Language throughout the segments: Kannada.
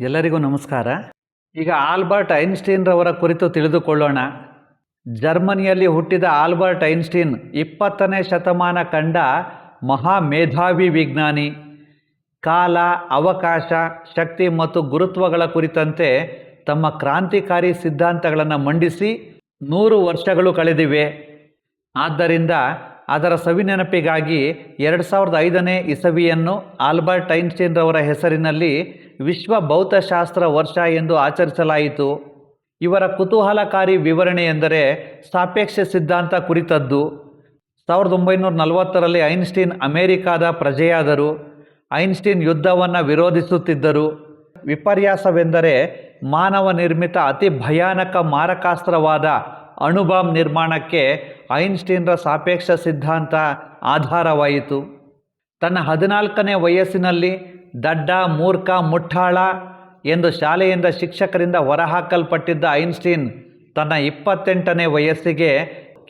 ಎಲ್ಲರಿಗೂ ನಮಸ್ಕಾರ. ಈಗ ಆಲ್ಬರ್ಟ್ ಐನ್ಸ್ಟೀನ್ ರವರ ಕುರಿತು ತಿಳಿದುಕೊಳ್ಳೋಣ. ಜರ್ಮನಿಯಲ್ಲಿ ಹುಟ್ಟಿದ ಆಲ್ಬರ್ಟ್ ಐನ್ಸ್ಟೀನ್ 20ನೇ ಶತಮಾನ ಕಂಡ ಮಹಾ ಮೇಧಾವಿ ವಿಜ್ಞಾನಿ. ಕಾಲ, ಅವಕಾಶ, ಶಕ್ತಿ ಮತ್ತು ಗುರುತ್ವಗಳ ಕುರಿತಂತೆ ತಮ್ಮ ಕ್ರಾಂತಿಕಾರಿ ಸಿದ್ಧಾಂತಗಳನ್ನು ಮಂಡಿಸಿ 100 ವರ್ಷಗಳು ಕಳೆದಿವೆ. ಆದ್ದರಿಂದ ಅದರ ಸವಿನೆನಪಿಗಾಗಿ 2005ನೇ ಇಸವಿಯನ್ನು ಆಲ್ಬರ್ಟ್ ಐನ್ಸ್ಟೀನ್ ರವರ ಹೆಸರಿನಲ್ಲಿ ವಿಶ್ವ ಭೌತಶಾಸ್ತ್ರ ವರ್ಷ ಎಂದು ಆಚರಿಸಲಾಯಿತು. ಇವರ ಕುತೂಹಲಕಾರಿ ವಿವರಣೆ ಎಂದರೆ ಸಾಪೇಕ್ಷ ಸಿದ್ಧಾಂತ ಕುರಿತದ್ದು. 1940ರಲ್ಲಿ ಐನ್ಸ್ಟೀನ್ ಅಮೆರಿಕಾದ ಪ್ರಜೆಯಾದರು. ಐನ್ಸ್ಟೀನ್ ಯುದ್ಧವನ್ನು ವಿರೋಧಿಸುತ್ತಿದ್ದರು. ವಿಪರ್ಯಾಸವೆಂದರೆ ಮಾನವ ನಿರ್ಮಿತ ಅತಿ ಭಯಾನಕ ಮಾರಕಾಸ್ತ್ರವಾದ ಅಣುಬಾಂಬ್ ನಿರ್ಮಾಣಕ್ಕೆ ಐನ್ಸ್ಟೀನ್ರ ಸಾಪೇಕ್ಷ ಸಿದ್ಧಾಂತ ಆಧಾರವಾಯಿತು. ತನ್ನ 14ನೇ ವಯಸ್ಸಿನಲ್ಲಿ ದಡ್ಡ, ಮೂರ್ಖ, ಮುಟ್ಟಾಳ ಎಂದು ಶಾಲೆಯಿಂದ ಶಿಕ್ಷಕರಿಂದ ಹೊರಹಾಕಲ್ಪಟ್ಟಿದ್ದ ಐನ್ಸ್ಟೀನ್ ತನ್ನ 28ನೇ ವಯಸ್ಸಿಗೆ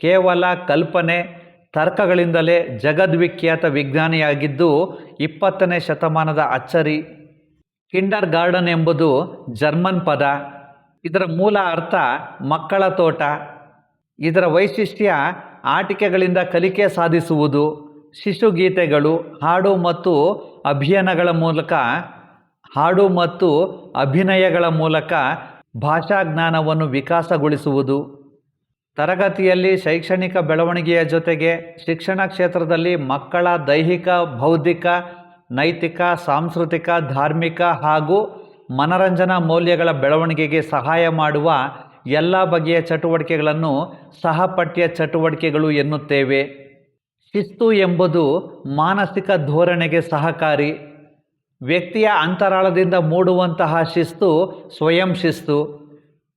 ಕೇವಲ ಕಲ್ಪನೆ, ತರ್ಕಗಳಿಂದಲೇ ಜಗದ್ವಿಖ್ಯಾತ ವಿಜ್ಞಾನಿಯಾಗಿದ್ದು 20ನೇ ಶತಮಾನದ ಅಚ್ಚರಿ. ಕಿಂಡರ್ ಗಾರ್ಡನ್ ಎಂಬುದು ಜರ್ಮನ್ ಪದ. ಇದರ ಮೂಲ ಅರ್ಥ ಮಕ್ಕಳ ತೋಟ. ಇದರ ವೈಶಿಷ್ಟ್ಯ ಆಟಿಕೆಗಳಿಂದ ಕಲಿಕೆ ಸಾಧಿಸುವುದು. ಶಿಶುಗೀತೆಗಳು, ಹಾಡು ಮತ್ತು ಅಭಿನಯಗಳ ಮೂಲಕ ಭಾಷಾಜ್ಞಾನವನ್ನು ವಿಕಾಸಗೊಳಿಸುವುದು. ತರಗತಿಯಲ್ಲಿ ಶೈಕ್ಷಣಿಕ ಬೆಳವಣಿಗೆಯ ಜೊತೆಗೆ ಶಿಕ್ಷಣ ಕ್ಷೇತ್ರದಲ್ಲಿ ಮಕ್ಕಳ ದೈಹಿಕ, ಬೌದ್ಧಿಕ, ನೈತಿಕ, ಸಾಂಸ್ಕೃತಿಕ, ಧಾರ್ಮಿಕ ಹಾಗೂ ಮನರಂಜನಾ ಮೌಲ್ಯಗಳ ಬೆಳವಣಿಗೆಗೆ ಸಹಾಯ ಮಾಡುವ ಎಲ್ಲ ಬಗೆಯ ಚಟುವಟಿಕೆಗಳನ್ನು ಸಹಪಠ್ಯ ಚಟುವಟಿಕೆಗಳು ಎನ್ನುತ್ತೇವೆ. ಶಿಸ್ತು ಎಂಬುದು ಮಾನಸಿಕ ಧೋರಣೆಗೆ ಸಹಕಾರಿ. ವ್ಯಕ್ತಿಯ ಅಂತರಾಳದಿಂದ ಮೂಡುವಂತಹ ಶಿಸ್ತು ಸ್ವಯಂ ಶಿಸ್ತು.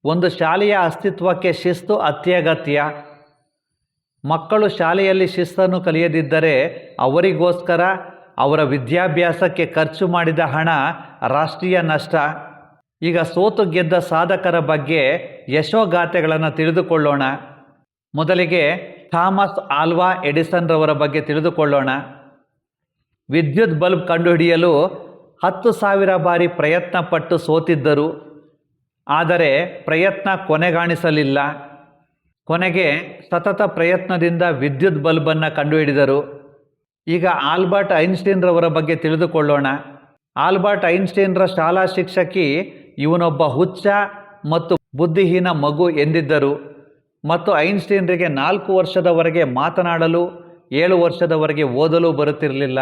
ಒಂದು ಶಾಲೆಯ ಅಸ್ತಿತ್ವಕ್ಕೆ ಶಿಸ್ತು ಅತ್ಯಗತ್ಯ. ಮಕ್ಕಳು ಶಾಲೆಯಲ್ಲಿ ಶಿಸ್ತನ್ನು ಕಲಿಯದಿದ್ದರೆ ಅವರಿಗೋಸ್ಕರ ಅವರ ವಿದ್ಯಾಭ್ಯಾಸಕ್ಕೆ ಖರ್ಚು ಮಾಡಿದ ಹಣ ರಾಷ್ಟ್ರೀಯ ನಷ್ಟ. ಈಗ ಸೋತು ಗೆದ್ದ ಸಾಧಕರ ಬಗ್ಗೆ ಯಶೋಗಾಥೆಗಳನ್ನು ತಿಳಿದುಕೊಳ್ಳೋಣ. ಮೊದಲಿಗೆ ಥಾಮಸ್ ಆಲ್ವಾ ಎಡಿಸನ್ ರವರ ಬಗ್ಗೆ ತಿಳಿದುಕೊಳ್ಳೋಣ. ವಿದ್ಯುತ್ ಬಲ್ಬ್ ಕಂಡುಹಿಡಿಯಲು 10,000 ಬಾರಿ ಪ್ರಯತ್ನ ಪಟ್ಟು ಸೋತಿದ್ದರು. ಆದರೆ ಪ್ರಯತ್ನ ಕೊನೆಗಾಣಿಸಲಿಲ್ಲ. ಕೊನೆಗೆ ಸತತ ಪ್ರಯತ್ನದಿಂದ ವಿದ್ಯುತ್ ಬಲ್ಬನ್ನು ಕಂಡುಹಿಡಿದರು. ಈಗ ಆಲ್ಬರ್ಟ್ ಐನ್ಸ್ಟೀನ್ ರವರ ಬಗ್ಗೆ ತಿಳಿದುಕೊಳ್ಳೋಣ. ಆಲ್ಬರ್ಟ್ ಐನ್ಸ್ಟೀನ್ರ ಶಾಲಾ ಶಿಕ್ಷಕಿ ಇವನೊಬ್ಬ ಹುಚ್ಚ ಮತ್ತು ಬುದ್ಧಿಹೀನ ಮಗು ಎಂದಿದ್ದರು ಮತ್ತು ಐನ್ಸ್ಟೀನ್ರಿಗೆ 4 ವರ್ಷದವರೆಗೆ ಮಾತನಾಡಲು, 7 ವರ್ಷದವರೆಗೆ ಓದಲು ಬರುತ್ತಿರಲಿಲ್ಲ.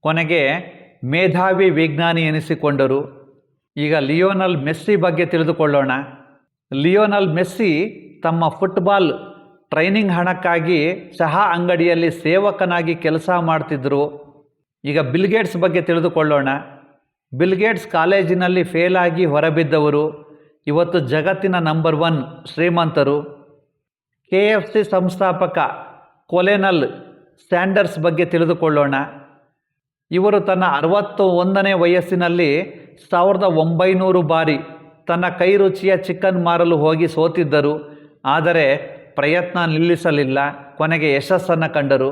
ಕೊನೆಗೆ ಮೇಧಾವಿ ವಿಜ್ಞಾನಿ ಎನಿಸಿಕೊಂಡರು. ಈಗ ಲಿಯೋನಲ್ ಮೆಸ್ಸಿ ಬಗ್ಗೆ ತಿಳಿದುಕೊಳ್ಳೋಣ. ಲಿಯೋನಲ್ ಮೆಸ್ಸಿ ತಮ್ಮ ಫುಟ್ಬಾಲ್ ಟ್ರೈನಿಂಗ್ ಹಣಕ್ಕಾಗಿ ಚಹಾ ಅಂಗಡಿಯಲ್ಲಿ ಸೇವಕನಾಗಿ ಕೆಲಸ ಮಾಡ್ತಿದ್ರು. ಈಗ ಬಿಲ್ಗೇಟ್ಸ್ ಬಗ್ಗೆ ತಿಳಿದುಕೊಳ್ಳೋಣ. ಬಿಲ್ಗೇಟ್ಸ್ ಕಾಲೇಜಿನಲ್ಲಿ ಫೇಲಾಗಿ ಹೊರಬಿದ್ದವರು. ಇವತ್ತು ಜಗತ್ತಿನ ನಂಬರ್ 1 ಶ್ರೀಮಂತರು. KFC ಸಂಸ್ಥಾಪಕ ಕೊಲೆನಲ್ ಸ್ಯಾಂಡರ್ಸ್ ಬಗ್ಗೆ ತಿಳಿದುಕೊಳ್ಳೋಣ. ಇವರು ತನ್ನ 61ನೇ ವಯಸ್ಸಿನಲ್ಲಿ 1900 ಬಾರಿ ತನ್ನ ಕೈ ರುಚಿಯ ಚಿಕನ್ ಮಾರಲು ಹೋಗಿ ಸೋತಿದ್ದರು. ಆದರೆ ಪ್ರಯತ್ನ ನಿಲ್ಲಿಸಲಿಲ್ಲ. ಕೊನೆಗೆ ಯಶಸ್ಸನ್ನು ಕಂಡರು.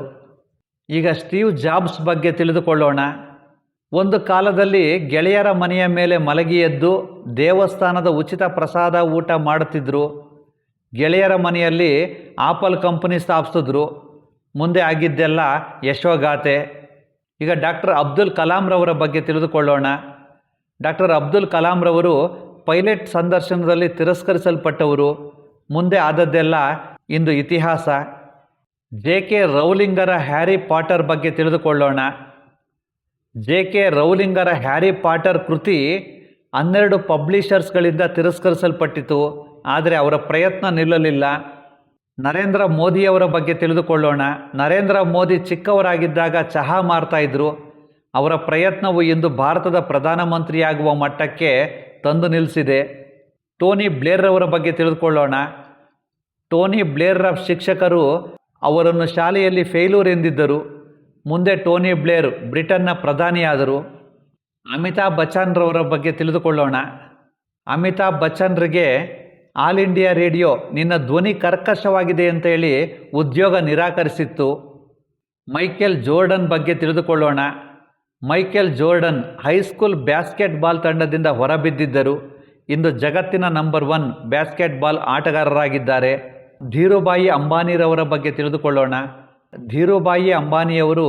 ಈಗ ಸ್ಟೀವ್ ಜಾಬ್ಸ್ ಬಗ್ಗೆ ತಿಳಿದುಕೊಳ್ಳೋಣ. ಒಂದು ಕಾಲದಲ್ಲಿ ಗೆಳೆಯರ ಮನೆಯ ಮೇಲೆ ಮಲಗಿ ಎದ್ದು ದೇವಸ್ಥಾನದ ಉಚಿತ ಪ್ರಸಾದ ಊಟ ಮಾಡುತ್ತಿದ್ದರು. ಗೆಳೆಯರ ಮನೆಯಲ್ಲಿ ಆಪಲ್ ಕಂಪನಿ ಸ್ಥಾಪಿಸಿದ್ರು. ಮುಂದೆ ಆಗಿದ್ದೆಲ್ಲ ಯಶೋಗಾಥೆ. ಈಗ ಡಾಕ್ಟರ್ ಅಬ್ದುಲ್ ಕಲಾಂ ರವರ ಬಗ್ಗೆ ತಿಳಿದುಕೊಳ್ಳೋಣ. ಡಾಕ್ಟರ್ ಅಬ್ದುಲ್ ಕಲಾಂ ರವರು ಪೈಲಟ್ ಸಂದರ್ಶನದಲ್ಲಿ ತಿರಸ್ಕರಿಸಲ್ಪಟ್ಟವರು. ಮುಂದೆ ಆದದ್ದೆಲ್ಲ ಇಂದು ಇತಿಹಾಸ. JK ರೌಲಿಂಗರ ಹ್ಯಾರಿ ಪಾಟರ್ ಬಗ್ಗೆ ತಿಳಿದುಕೊಳ್ಳೋಣ. JK ರೌಲಿಂಗರ ಹ್ಯಾರಿ ಪಾಟರ್ ಕೃತಿ 12 ಪಬ್ಲಿಷರ್ಸ್ಗಳಿಂದ ತಿರಸ್ಕರಿಸಲ್ಪಟ್ಟಿತು. ಆದರೆ ಅವರ ಪ್ರಯತ್ನ ನಿಲ್ಲಲಿಲ್ಲ. ನರೇಂದ್ರ ಮೋದಿಯವರ ಬಗ್ಗೆ ತಿಳಿದುಕೊಳ್ಳೋಣ. ನರೇಂದ್ರ ಮೋದಿ ಚಿಕ್ಕವರಾಗಿದ್ದಾಗ ಚಹಾ ಮಾರ್ತಾಯಿದ್ರು. ಅವರ ಪ್ರಯತ್ನವು ಇಂದು ಭಾರತದ ಪ್ರಧಾನಮಂತ್ರಿಯಾಗುವ ಮಟ್ಟಕ್ಕೆ ತಂದು ನಿಲ್ಲಿಸಿದೆ. ಟೋನಿ ಬ್ಲೇರ್ ರವರ ಬಗ್ಗೆ ತಿಳಿದುಕೊಳ್ಳೋಣ. ಟೋನಿ ಬ್ಲೇರ್ರ ಶಿಕ್ಷಕರು ಅವರನ್ನು ಶಾಲೆಯಲ್ಲಿ ಫೇಲ್ಯೂರ್ ಎಂದಿದ್ದರು. ಮುಂದೆ ಟೋನಿ ಬ್ಲೇರ್ ಬ್ರಿಟನ್ನ ಪ್ರಧಾನಿಯಾದರು. ಅಮಿತಾಬ್ ಬಚ್ಚನ್ ರವರ ಬಗ್ಗೆ ತಿಳಿದುಕೊಳ್ಳೋಣ. ಅಮಿತಾಬ್ ಬಚ್ಚನ್ರಿಗೆ ಆಲ್ ಇಂಡಿಯಾ ರೇಡಿಯೋ ನಿನ್ನ ಧ್ವನಿ ಕರ್ಕಶವಾಗಿದೆ ಅಂತೇಳಿ ಉದ್ಯೋಗ ನಿರಾಕರಿಸಿತ್ತು. ಮೈಕೆಲ್ ಜೋರ್ಡನ್ ಬಗ್ಗೆ ತಿಳಿದುಕೊಳ್ಳೋಣ. ಮೈಕೆಲ್ ಜೋರ್ಡನ್ ಹೈಸ್ಕೂಲ್ ಬ್ಯಾಸ್ಕೆಟ್ಬಾಲ್ ತಂಡದಿಂದ ಹೊರಬಿದ್ದಿದ್ದರು. ಇಂದು ಜಗತ್ತಿನ ನಂಬರ್ 1 ಬ್ಯಾಸ್ಕೆಟ್ಬಾಲ್ ಆಟಗಾರರಾಗಿದ್ದಾರೆ. ಧೀರುಭಾಯಿ ಅಂಬಾನಿರವರ ಬಗ್ಗೆ ತಿಳಿದುಕೊಳ್ಳೋಣ. ಧೀರುಭಾಯಿ ಅಂಬಾನಿಯವರು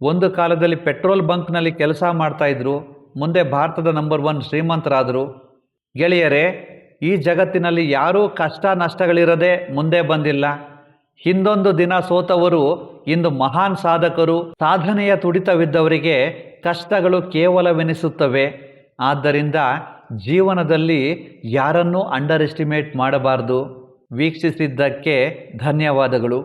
ಒಂದು ಕಾಲದಲ್ಲಿ ಪೆಟ್ರೋಲ್ ಬಂಕ್ನಲ್ಲಿ ಕೆಲಸ ಮಾಡ್ತಾಯಿದ್ರು. ಮುಂದೆ ಭಾರತದ ನಂಬರ್ 1 ಶ್ರೀಮಂತರಾದರು. ಗೆಳೆಯರೇ, ಈ ಜಗತ್ತಿನಲ್ಲಿ ಯಾರೂ ಕಷ್ಟ ನಷ್ಟಗಳಿರದೆ ಮುಂದೆ ಬಂದಿಲ್ಲ. ಹಿಂದೊಂದು ದಿನ ಸೋತವರು ಇಂದು ಮಹಾನ್ ಸಾಧಕರು. ಸಾಧನೆಯ ತುಡಿತವಿದ್ದವರಿಗೆ ಕಷ್ಟಗಳು ಕೇವಲವೆನಿಸುತ್ತವೆ. ಆದ್ದರಿಂದ ಜೀವನದಲ್ಲಿ ಯಾರನ್ನೂ ಅಂಡರ್ ಎಸ್ಟಿಮೇಟ್ ಮಾಡಬಾರ್ದು. ವೀಕ್ಷಿಸಿದ್ದಕ್ಕೆ ಧನ್ಯವಾದಗಳು.